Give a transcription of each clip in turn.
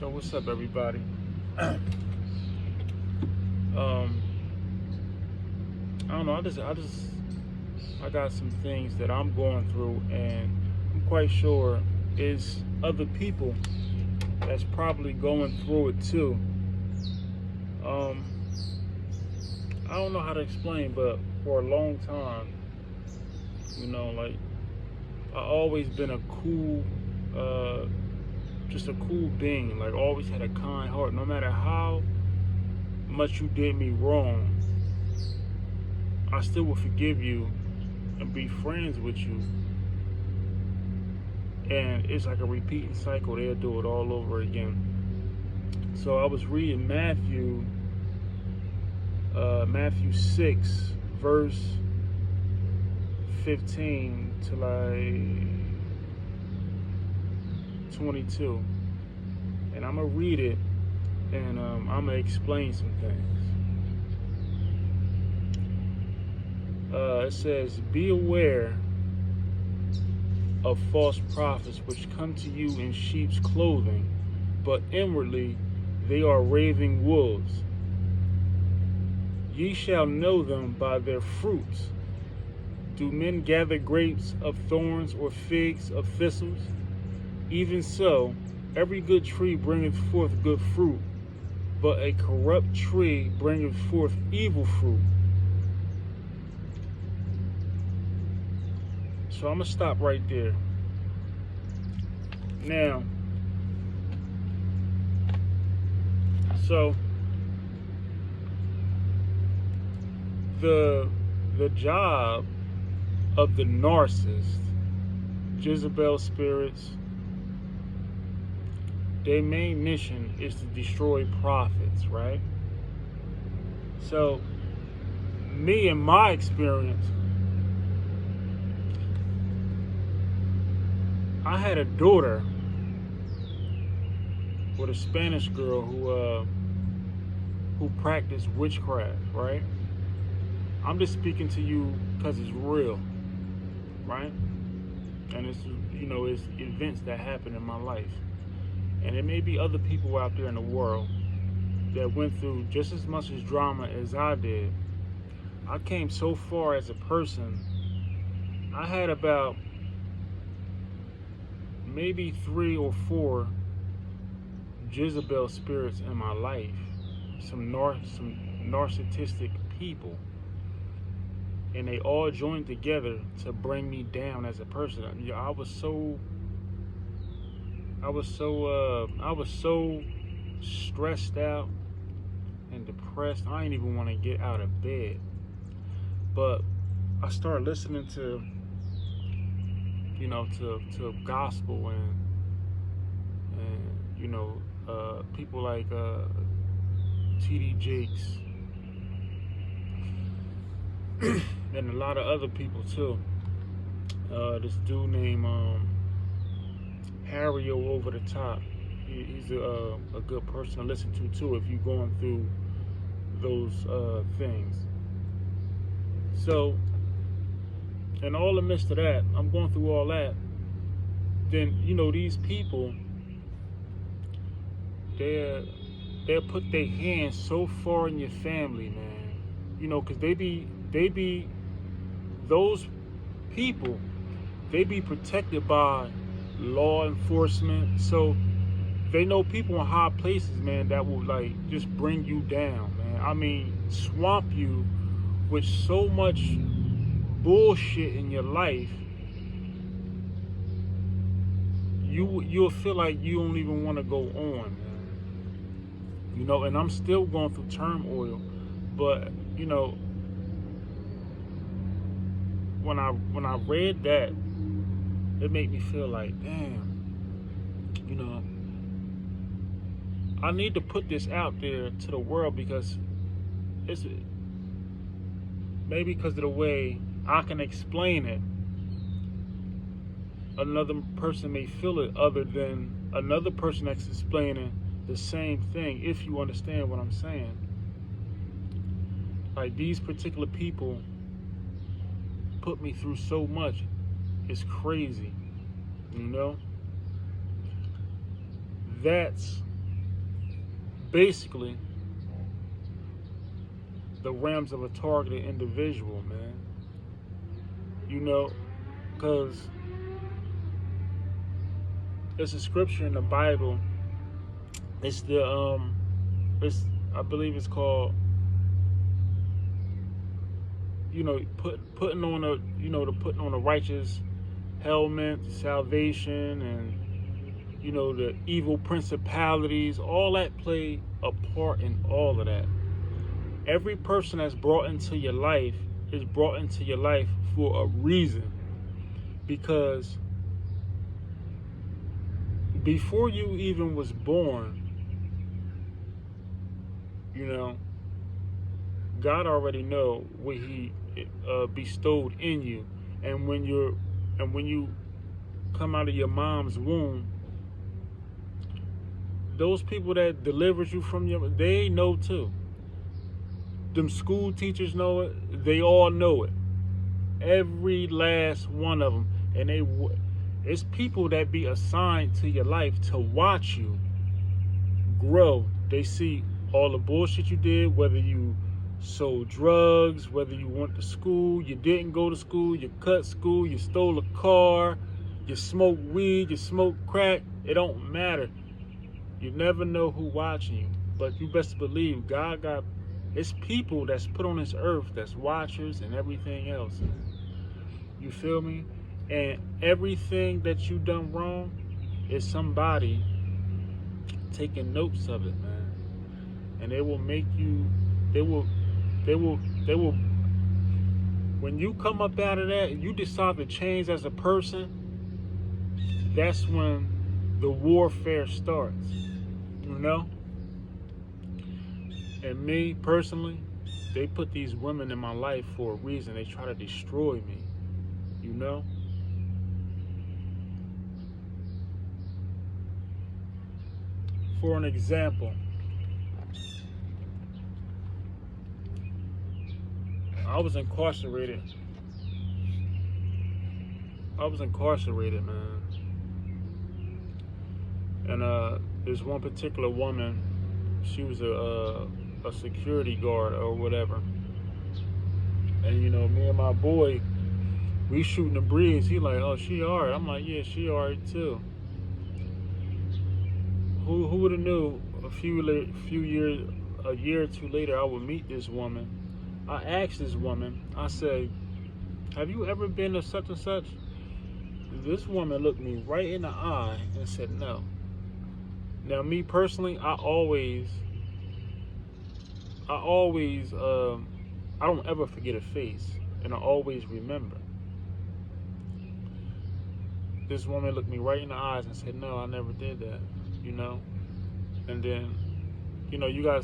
So what's up, everybody? I don't know. I got some things that I'm going through, and I'm quite sure is other people that's probably going through it too. Um, I don't know how to explain, but for a long time, like I always been a cool, uh, just a cool being. Like always had a kind heart, no matter how much you did me wrong. I still will forgive you and be friends with you. And it's like a repeating cycle. They'll do it all over again. So I was reading Matthew 6, verse 15 to like 22. And I'm going to read it, and I'm going to explain some things. It says, "Be aware of false prophets which come to you in sheep's clothing, but inwardly they are ravening wolves. Ye shall know them by their fruits. Do men gather grapes of thorns or figs of thistles? Even so, every good tree bringeth forth good fruit, but a corrupt tree bringeth forth evil fruit." So I'm going to stop right there. Now, so the job of the narcissist, Jezebel spirits, their main mission is to destroy prophets, right? So, me in my experience, I had a daughter with a Spanish girl who practiced witchcraft, right? I'm just speaking to you because it's real, right? And it's it's events that happen in my life, and there may be other people out there in the world that went through just as much as drama as I did. I came so far as a person. I had about maybe 3 or 4 Jezebel spirits in my life, some narcissistic people, and they all joined together to bring me down as a person. I was so stressed out and depressed. I didn't even want to get out of bed. But I started listening to gospel and people like T.D. Jakes and a lot of other people too. This dude named Harry Over the Top. He's a good person to listen to too if you're going through those things. So, in all the midst of that, I'm going through all that. Then these people, they'll put their hands so far in your family, man. Because they be those people. They be protected by law enforcement, so they know people in high places, man, that will like just bring you down, man. I mean, swamp you with so much bullshit in your life. You'll feel like you don't even want to go on, man. And I'm still going through turmoil, but when I read that, it made me feel like, damn, I need to put this out there to the world because it's maybe because of the way I can explain it. Another person may feel it other than another person that's explaining the same thing, if you understand what I'm saying. Like, these particular people put me through so much. It's crazy, That's basically the realms of a targeted individual, man. You know, because there's a scripture in the Bible. It's it's, I believe it's called, putting on the putting on a righteous helmet, salvation, and the evil principalities. All that play a part in all of that. Every person that's brought into your life is brought into your life for a reason, because before you even was born, God already know what He bestowed in you, and when you come out of your mom's womb, those people that delivered you from they know too. Them school teachers know it. They all know it. Every last one of them, and it's people that be assigned to your life to watch you grow. They see all the bullshit you did, whether you sold drugs, whether you went to school, you didn't go to school, you cut school, you stole a car, you smoked weed, you smoked crack. It don't matter. You never know who watching you, but you best believe God got. It's people that's put on this earth that's watchers and everything else. You feel me? And everything that you done wrong is somebody taking notes of it, man. And they will make you. They will. When you come up out of that and you decide to change as a person, that's when the warfare starts. And me personally, they put these women in my life for a reason. They try to destroy me. For an example, I was incarcerated, man. And there's one particular woman. She was a security guard or whatever. And me and my boy, we shooting the breeze. He like, oh, she alright. I'm like, yeah, she alright too. Who would have knew a year or two later, I would meet this woman. I asked this woman, I said, have you ever been to such and such? This woman looked me right in the eye and said no. Now, me personally, I don't ever forget a face, and I always remember. This woman looked me right in the eyes and said, no, I never did that, And then, you got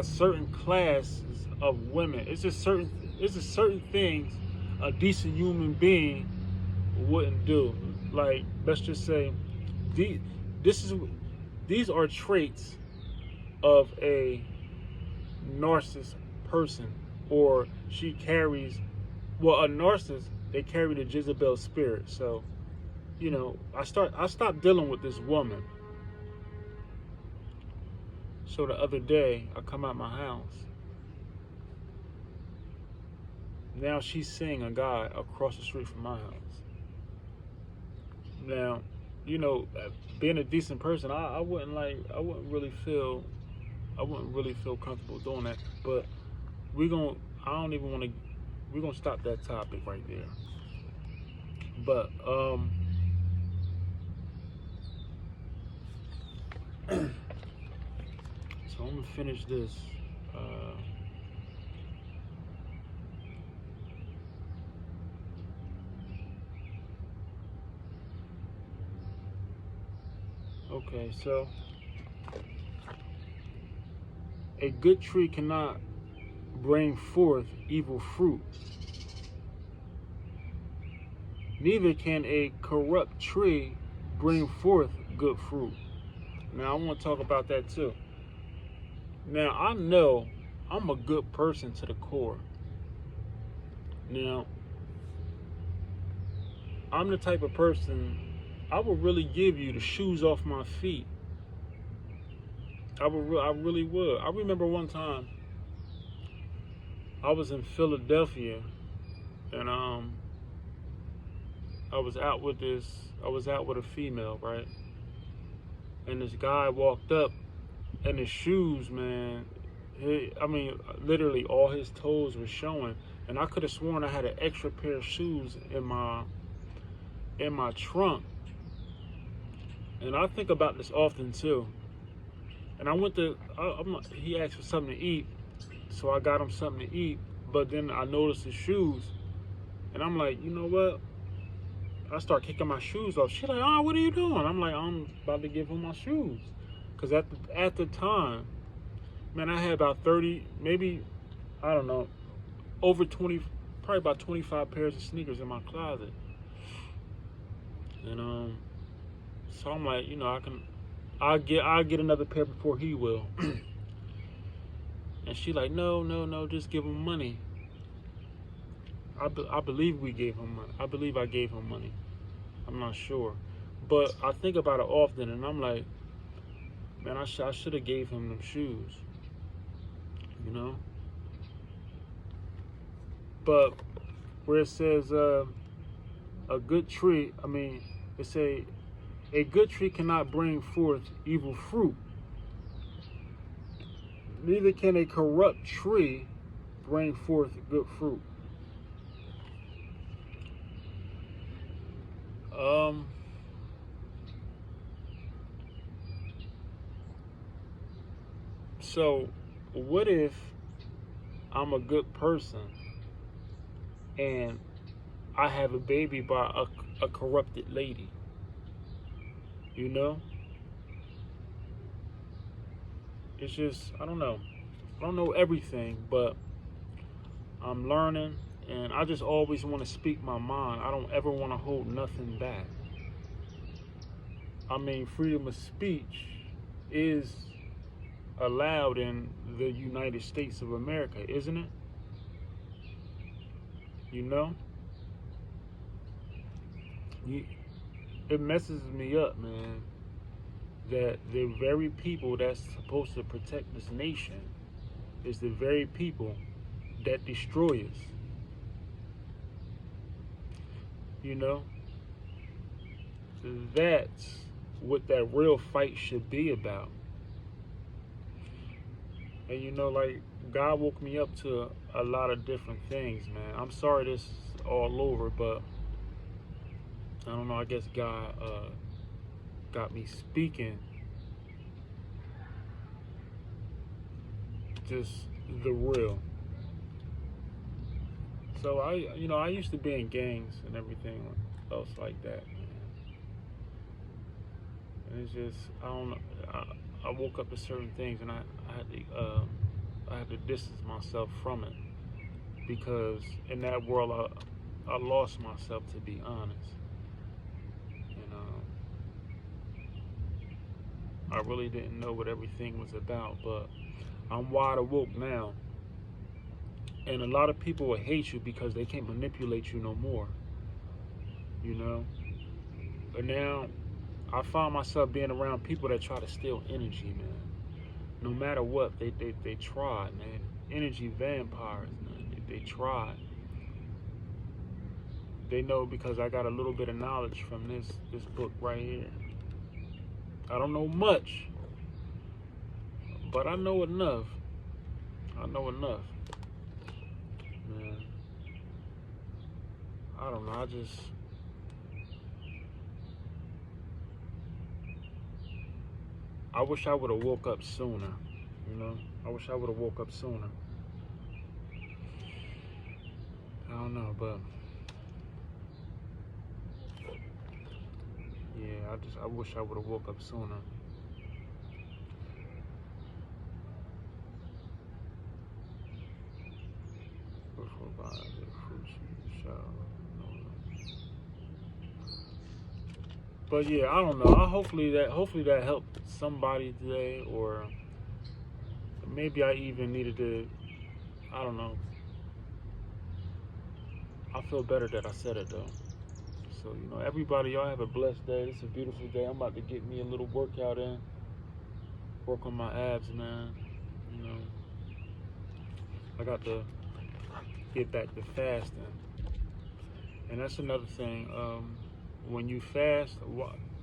certain classes of women. It's just certain things a decent human being wouldn't do. Like, let's just say, these are traits of a narcissist person, or she carries. Well, a narcissist, they carry the Jezebel spirit. So, I stopped dealing with this woman. So the other day, I come out my house. Now she's seeing a guy across the street from my house. Now, being a decent person, I wouldn't really feel comfortable doing that. But we're gonna stop that topic right there. But so I'm gonna finish this. Okay, so a good tree cannot bring forth evil fruit. Neither can a corrupt tree bring forth good fruit. Now, I want to talk about that too. Now, I know I'm a good person to the core. Now, I'm the type of person, I will really give you the shoes off my feet I really would. I remember one time I was in Philadelphia, and I was out with a female, right? And this guy walked up, and his shoes, man, I mean, literally all his toes were showing, and I could have sworn I had an extra pair of shoes in my trunk. And I think about this often too. And I went to, he asked for something to eat, so I got him something to eat. But then I noticed his shoes, and I'm like, you know what? I start kicking my shoes off. She's like, oh, what are you doing? I'm like, I'm about to give him my shoes. Because at the time, man, I had about 30, maybe, I don't know, over 20, probably about 25 pairs of sneakers in my closet. And so I'm like, you know, I'll get another pair before he will. And she like, no, just give him money. I believe we gave him money. I believe I gave him money. I'm not sure. But I think about it often, and I'm like, man, I should have gave him them shoes. You know? But where it says a good tree, I mean, it say, a good tree cannot bring forth evil fruit. Neither can a corrupt tree bring forth good fruit. So what if I'm a good person and I have a baby by a corrupted lady? You know? It's just, I don't know. I don't know everything, but I'm learning, and I just always want to speak my mind. I don't ever want to hold nothing back. I mean, freedom of speech is allowed in the United States of America, isn't it? You know? It messes me up, man, that the very people that's supposed to protect this nation is the very people that destroy us. You know? That's what that real fight should be about. And you know, like, God woke me up to a lot of different things, man. I'm sorry this is all over, but I don't know, I guess God got me speaking just the real. So I used to be in gangs and everything else like that, man. And it's just, I don't know, I woke up to certain things, and I had to distance myself from it, because in that world I lost myself, to be honest. I really didn't know what everything was about, but I'm wide awoke now. And a lot of people will hate you because they can't manipulate you no more. You know? But now I find myself being around people that try to steal energy, man. No matter what, they try, man. Energy vampires, man. They try. They know, because I got a little bit of knowledge from this book right here. I don't know much, but I know enough. I know enough. Man. I don't know, I wish I would have woke up sooner, you know? I wish I would have woke up sooner. I don't know, but yeah, I wish I would have woke up sooner. But yeah, I don't know. Hopefully that helped somebody today, or maybe I even needed to. I don't know. I feel better that I said it though. So everybody, y'all have a blessed day. It's a beautiful day. I'm about to get me a little workout in. work on my abs, man. You know, I got to get back to fasting. And that's another thing. When you fast,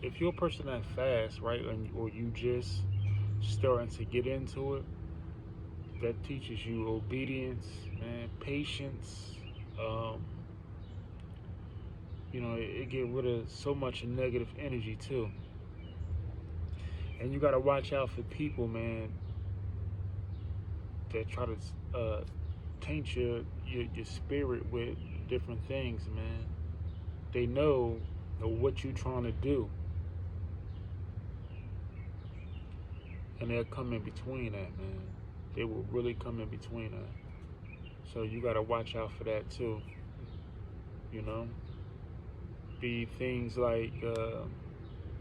if you're a person that fasts, right, or you just starting to get into it, that teaches you obedience and patience. You know, it get rid of so much negative energy too. And you gotta watch out for people, man, that try to taint your spirit with different things, man. They know what you're trying to do, and they'll come in between that, man. They will really come in between that. So you gotta watch out for that too. You know, be things like,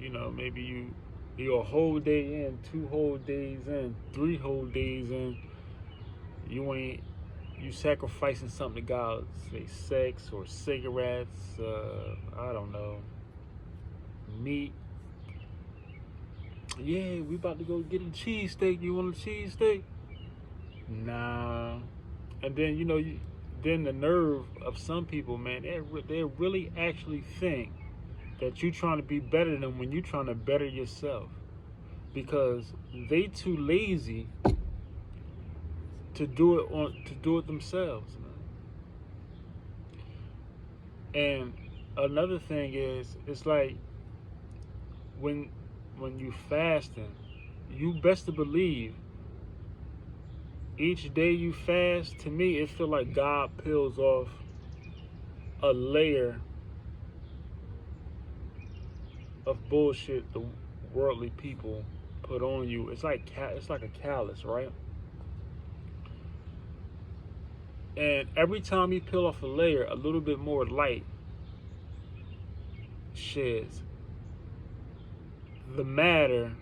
you know, maybe you're a whole day in, 2 whole days in, 3 whole days in. You sacrificing something to God, say sex or cigarettes, I don't know, meat. Yeah, we about to go get a cheesesteak. You want a cheesesteak? Nah. And then, you know, then the nerve of some people, man, they really actually think that you're trying to be better than them when you're trying to better yourself, because they too lazy to do it themselves, man. And another thing is, it's like when you fasting, you best to believe each day you fast, to me it feel like God peels off a layer of bullshit the worldly people put on you. It's like a callus, right? And every time you peel off a layer, a little bit more light sheds. The madder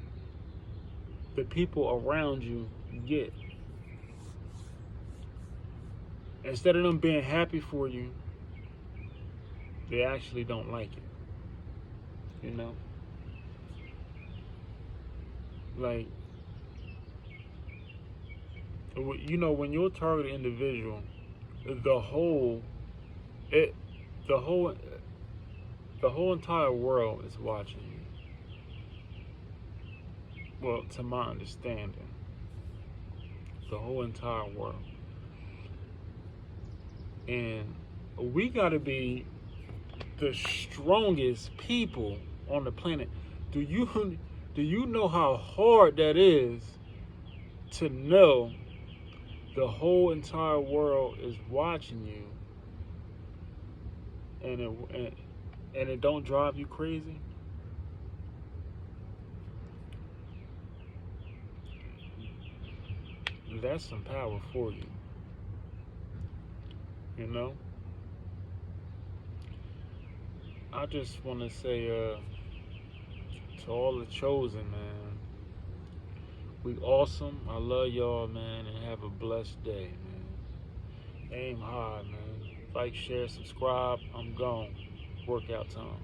the people around you get. Instead of them being happy for you, they actually don't like it. You know? Like, you know, when you're a targeted individual, the whole entire world is watching you. Well, to my understanding, the whole entire world. And we gotta be the strongest people on the planet. Do you know how hard that is to know the whole entire world is watching you, and it don't drive you crazy? That's some power for you. You know? I just want to say to all the chosen, man, we awesome. I love y'all, man, and have a blessed day, man. Aim high, man. Like, share, subscribe. I'm gone. Workout time.